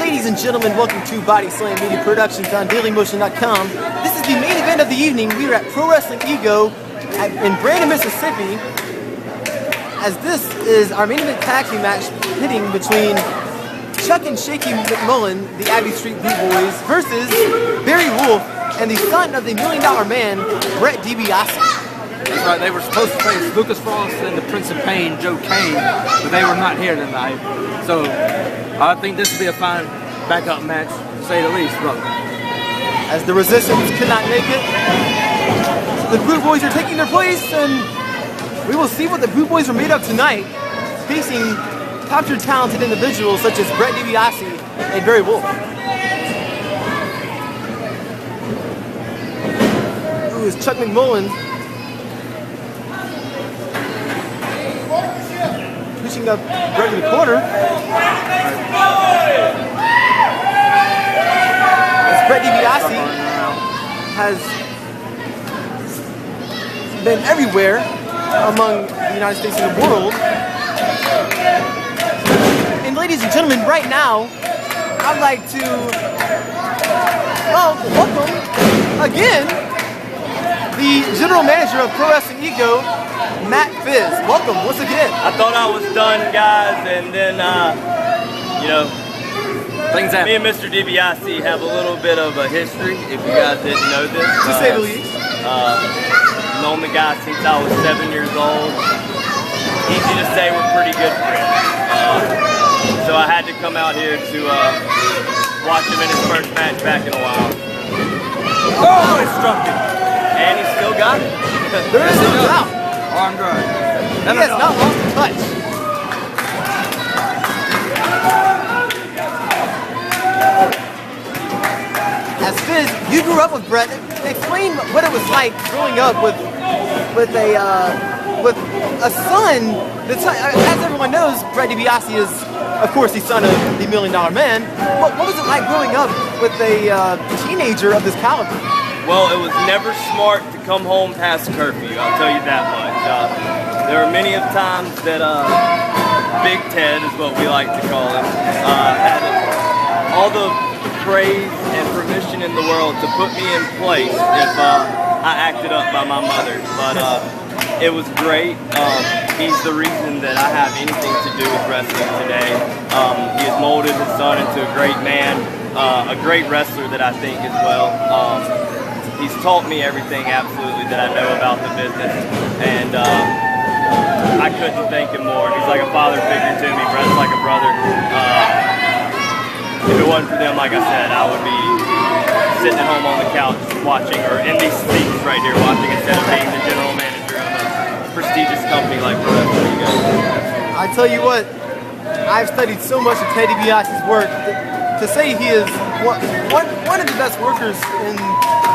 Ladies and gentlemen, welcome to Body Slam Media Productions on DailyMotion.com. This is the main event of the evening. We are at Pro Wrestling Ego in Brandon, Mississippi, as this is our main event tag team match pitting between Chuck and Shaky McMullen, the Abbey Street Boot Boys, versus Barry Wolf and the son of the $1 Million Man, Brett DiBiase. That's right, they were supposed to face Lucas Frost and the Prince of Pain, Joe Kane, but they were not here tonight. So I think this would be a fine backup match, to say the least, brother. As the Resistance could not make it, the Boot Boys are taking their place, and we will see what the Boot Boys are made of tonight, facing top-tier talented individuals such as Brett DiBiase and Barry Wolf. Who is Chuck McMullen, pushing up Brett in the corner. As Brett DiBiase has been everywhere among the United States and the world. And ladies and gentlemen, right now, I'd like to, welcome again the general manager of Pro Wrestling Ego, Matt Fizz. Welcome once again. I thought I was done, guys, and then, Things happen. me and Mr. DiBiase have a little bit of a history, if you guys didn't know this. To say the least. Known the guy since I was 7 years old. Easy to say we're pretty good friends. So I had to come out here to watch him in his first match back in a while. Oh, he struck it. And he still got it. There is no doubt. Arm drag. He has not lost a touch. As Fizz, you grew up with Brett. Explain what it was like growing up with a son. As everyone knows, Brett DiBiase is, of course, the son of the $1 Million Man. What was it like growing up with a teenager of this caliber? Well, it was never smart to come home past curfew, I'll tell you that much. There were many of times that Big Ted, is what we like to call him, had all the praise and permission in the world to put me in place if I acted up by my mother. But it was great. He's the reason that I have anything to do with wrestling today. He has molded his son into a great man, a great wrestler that I think as well. He's taught me everything absolutely that I know about the business, and I couldn't thank him more. He's like a father figure to me. Brett's like a brother. If it wasn't for them, like I said, I would be sitting at home on the couch watching, or in these seats right here watching, instead of being the general manager of a prestigious company like Pro Wrestling Ego. I tell you what, I've studied so much of Ted DiBiase's work. To say he is one of the best workers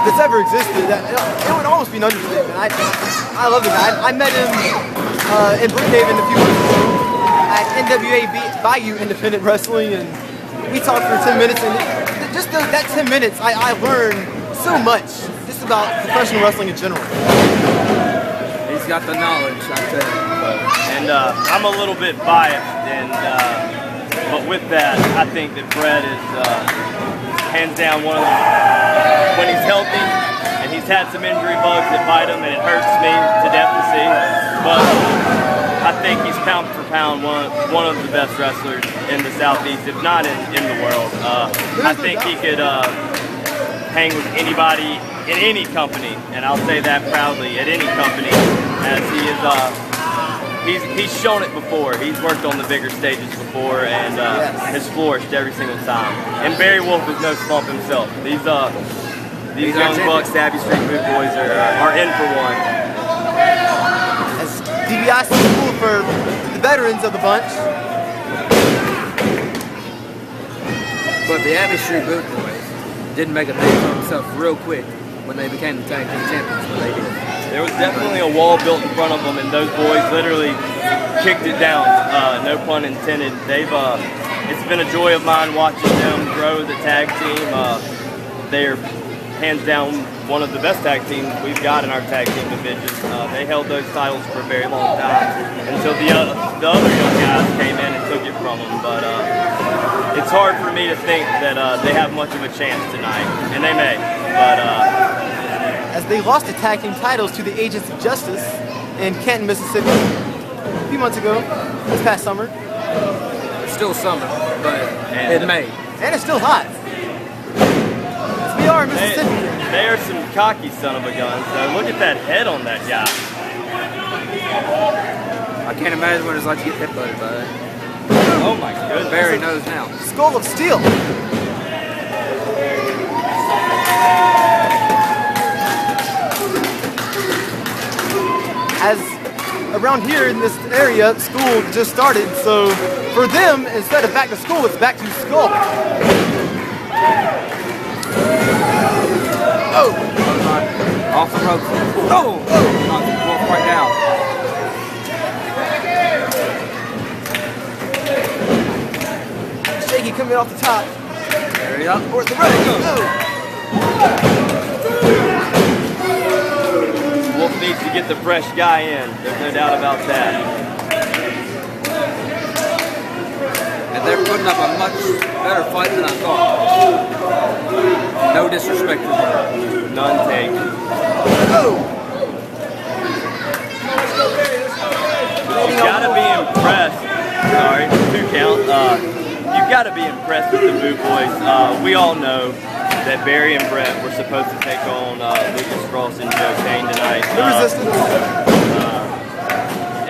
that's ever existed, it would almost be an understatement. I love the guy. I met him in Brookhaven a few months ago at NWA Bayou Independent Wrestling, and we talked for 10 minutes, and just that 10 minutes, I learned so much just about professional wrestling in general. He's got the knowledge, I tell you. And I'm a little bit biased, but with that, I think that Brett is hands down one of the, when he's healthy, and he's had some injury bugs that bite him, and it hurts me to death to see, but I think he's pound for pound one of the best wrestlers in the Southeast, if not in the world. I think he could hang with anybody in any company, and I'll say that proudly, at any company, as he is. He's shown it before. He's worked on the bigger stages before, and has flourished every single time. And Barry Wolf is no slump himself. These young bucks, the Abbey Street Boot Boys, are in for one. As DiBiase is cool for the veterans of the bunch. But the Abbey Street Boot Boys didn't make a name for themselves real quick when they became the tag team champions. When they did. There was definitely a wall built in front of them, and those boys literally kicked it down. No pun intended. It's been a joy of mine watching them grow the tag team. They're hands down one of the best tag teams we've got in our tag team division. They held those titles for a very long time until the other young guys came in and took it from them. But it's hard for me to think that they have much of a chance tonight, and they may. But as they lost the tag team titles to the Agents of Justice in Canton, Mississippi, a few months ago, this past summer. It's still summer, but it may. And it's still hot. We are in Mississippi. They are some cocky son of a guns, though. Look at that head on that guy. I can't imagine what it's like to get headbutted by that. Oh my goodness. Barry knows now. Skull of steel. As around here in this area, school just started, so for them, instead of back to school, it's back to skull. Oh! Off the rope. Oh! Wolf right down. Shaky coming off the top. There we go. Towards the rope. Wolf needs to get the fresh guy in. There's no doubt about that. And they're putting up a much better fight than I thought. No disrespect to them. None taken. Oh! You gotta be impressed. Sorry, 2 count. You gotta be impressed with the Boot Boys. We all know that Barry and Brett were supposed to take on Lucas Frost and Joe Kane tonight. The resistance.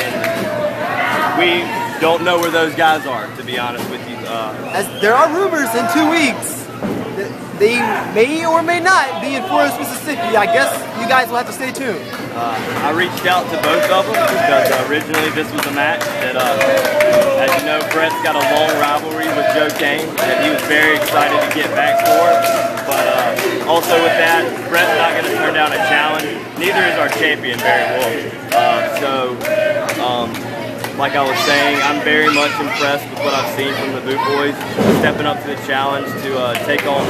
And we don't know where those guys are, to be honest with you. As there are rumors in 2 weeks that they may or may not be in Forest, Mississippi. I guess you guys will have to stay tuned. I reached out to both of them because originally this was a match that, as you know, Brett's got a long rivalry with Joe Kane that he was very excited to get back for. But also with that, Brett's not going to turn down a challenge. Neither is our champion, Barry Wolf. Like I was saying, I'm very much impressed with what I've seen from the Boot Boys, stepping up to the challenge to take on,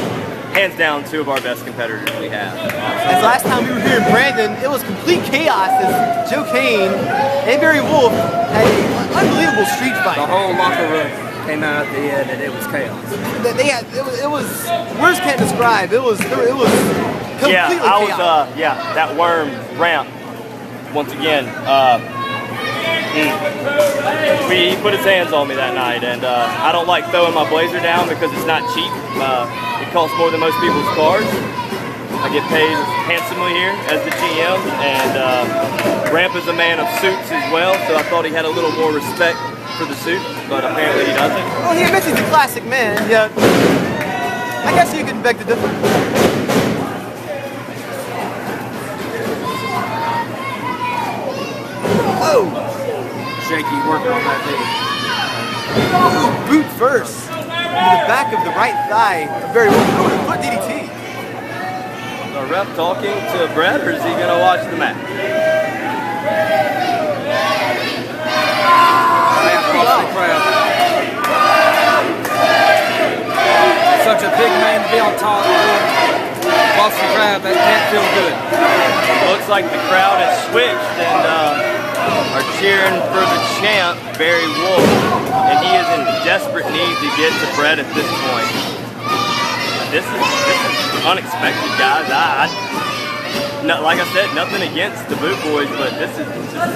hands down, 2 of our best competitors we have. As last time we were here in Brandon, it was complete chaos as Joe Kane and Barry Wolf had an unbelievable street fight. The whole locker room came out at the end and it was chaos. It was words can't describe. It was completely chaos. That worm ramp, once again, he put his hands on me that night, and I don't like throwing my blazer down because it's not cheap. It costs more than most people's cars. I get paid handsomely here as the GM, and Ramp is a man of suits as well, so I thought he had a little more respect for the suit, but apparently he doesn't. Well, he admits he's a classic man, yeah. I guess you can beg to differ. Oh! Shaky working on that thing. Boot first into the back of the right thigh. A very foot DDT. The ref talking to Brett, or is he going to watch the match? Such a big man to be on top of Boston Crab, that can't feel good. Looks like the crowd has switched and are cheering for the champ, Barry Wolf, and he is in desperate need to get to Brett at this point. This is unexpected, guys. Like I said, nothing against the Boot Boys, but this is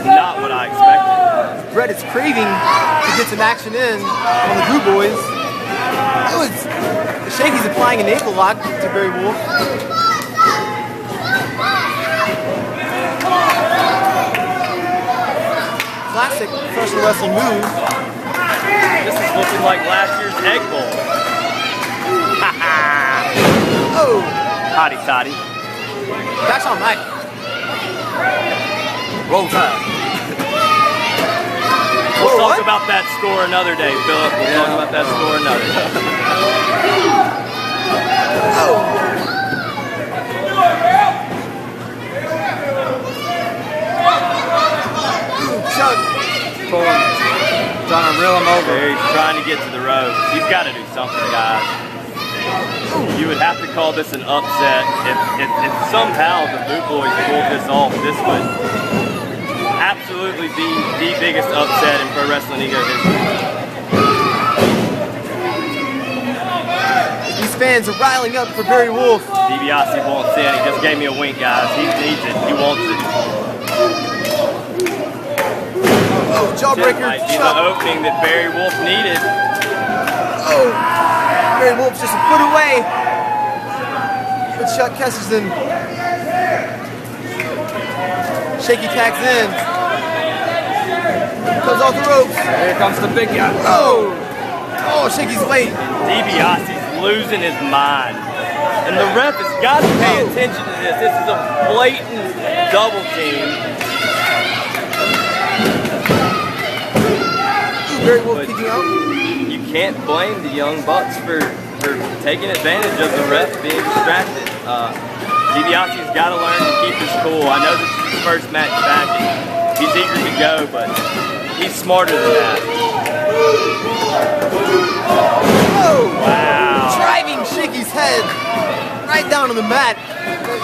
not what I expected. Brett is craving to get some action in on the Boot Boys. Shaky's applying an ankle lock to Barry Wolf. Classic professional wrestling move. This is looking like last year's Egg Bowl. Oh! Hotty toddy. That's on Mike. Roll Tide. We'll talk about that score another day, Philip. We'll talk about that score another day. Chuck. Trying to reel him over. He's trying to get to the ropes. He's got to do something, guys. You would have to call this an upset. If somehow the Boot Boys pulled this off, this would absolutely be the biggest upset in pro wrestling ego history. fans are riling up for Barry Wolf. DiBiase won't sit. He just gave me a wink, guys. He needs it. He wants it. Oh, jawbreaker. Might be the opening that Barry Wolf needed. Oh, Barry Wolf's just a foot away. But Chuck Kesterson. Shaky tags in. Comes off the ropes. Here comes the big guy. Oh! Oh, Shaky's late. DiBiase's losing his mind. And the ref has got to pay attention to this. This is a blatant double team. Barry Wolf kicking out. You can't blame the Young Bucks for taking advantage of the ref being distracted. DiBiase's got to learn to keep his cool. I know this is his first match back and he's eager to go, but he's smarter than that. Oh! Wow. Driving Shaky's head right down on the mat.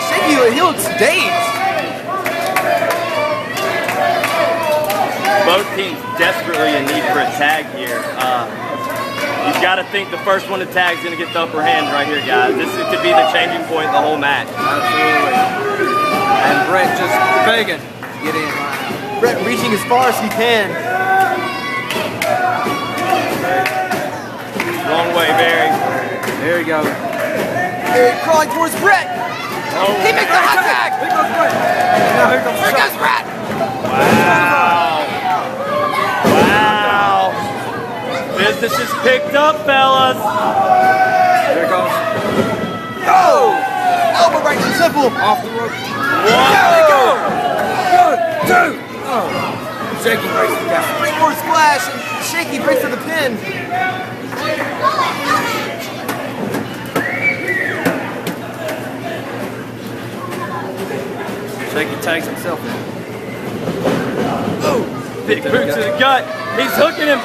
Shaky, he looks dazed. Both teams desperately in need for a tag here. You've got to think the first one to tag is going to get the upper hand right here, guys. This could be the changing point in the whole match. Absolutely. And Brett just begging to get in right now. Brett reaching as far as he can. Wrong way, Barry. There you go. Barry crawling towards Brett. Oh. He makes the hot tag. Here goes Brett. Now here comes There goes Brett. Wow. Wow. Business is picked up, fellas. Here it goes. Oh! Elbow right to the temple. Off the rope. Whoa. Good. Two. Oh. Shaky breaks the down. Springboard splash and Shaky breaks to the pin. Shaky tags himself in. Oh! Big boot to the gut. He's hooking him.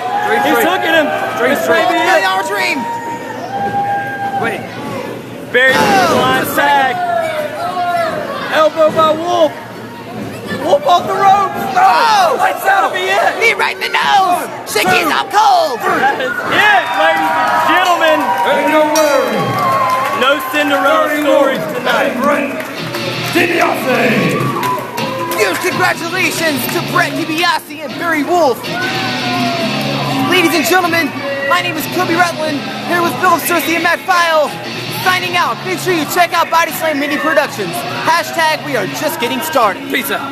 He's hooking him. This may be it. Our dream. Wait. Barry line tag. Elbow by Wolf. Wolf off the ropes. Oh! That's gotta be it. Knee right in the nose. Shaky's out cold. That is it, ladies and gentlemen. Ain't no word. No Cinderella stories tonight. DiBiase. Huge congratulations to Brett DiBiase and Barry Wolf. Ladies and gentlemen, my name is Kobe Rutland, here with Bill Cersei and Matt File, signing out. Make sure you check out Body Slam Mini Productions. # we are just getting started. Peace out.